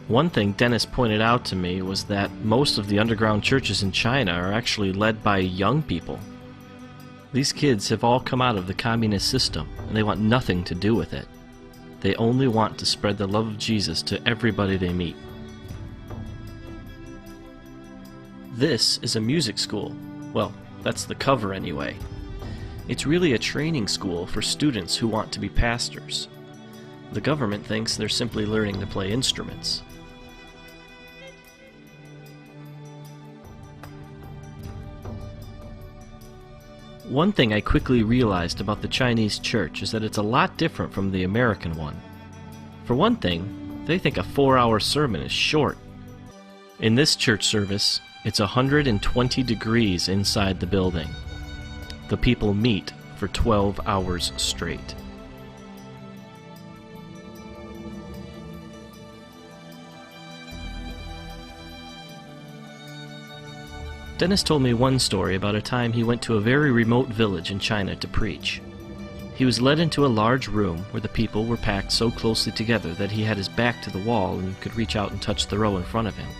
One thing Dennis pointed out to me was that most of the underground churches in China are actually led by young people. These kids have all come out of the communist system, and they want nothing to do with it. They only want to spread the love of Jesus to everybody they meet. This is a music school. Well, that's the cover anyway. It's really a training school for students who want to be pastors. The government thinks they're simply learning to play instruments. One thing I quickly realized about the Chinese church is that it's a lot different from the American one. For one thing, they think a 4-hour sermon is short. In this church service, it's 120 degrees inside the building. The people meet for 12 hours straight. Dennis told me one story about a time he went to a very remote village in China to preach. He was led into a large room where the people were packed so closely together that he had his back to the wall and could reach out and touch the row in front of him.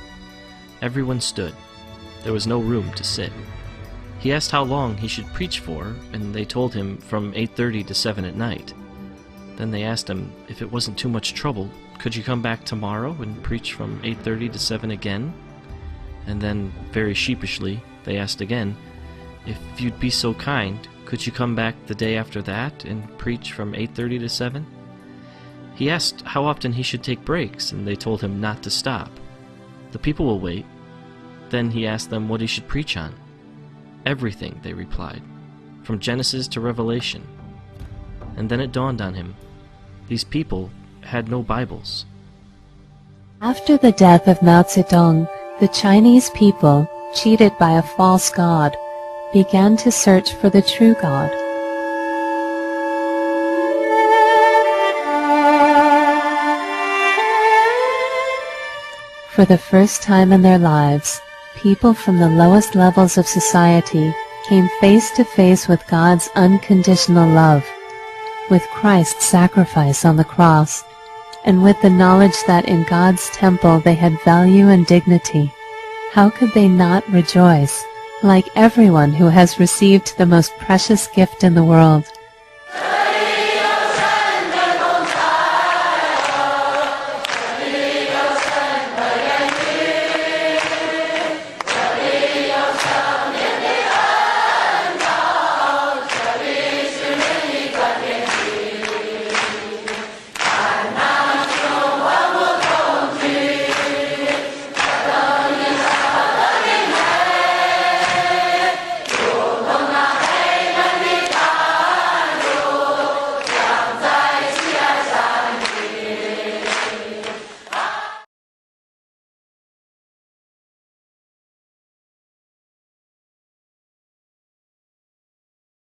Everyone stood. There was no room to sit. He asked how long he should preach for, and they told him from 8:30 to 7 at night. Then they asked him if it wasn't too much trouble, could you come back tomorrow and preach from 8:30 to 7 again? And then, very sheepishly, they asked again, if you'd be so kind, could you come back the day after that and preach from 8:30 to 7? He asked how often he should take breaks, and they told him not to stop. The people will wait. Then he asked them what he should preach on. Everything, they replied, from Genesis to Revelation. And then it dawned on him, these people had no Bibles. After the death of Mao Zedong, the Chinese people, cheated by a false god, began to search for the true God. For the first time in their lives, people from the lowest levels of society came face to face with God's unconditional love, with Christ's sacrifice on the cross, and with the knowledge that in God's temple they had value and dignity. How could they not rejoice, like everyone who has received the most precious gift in the world?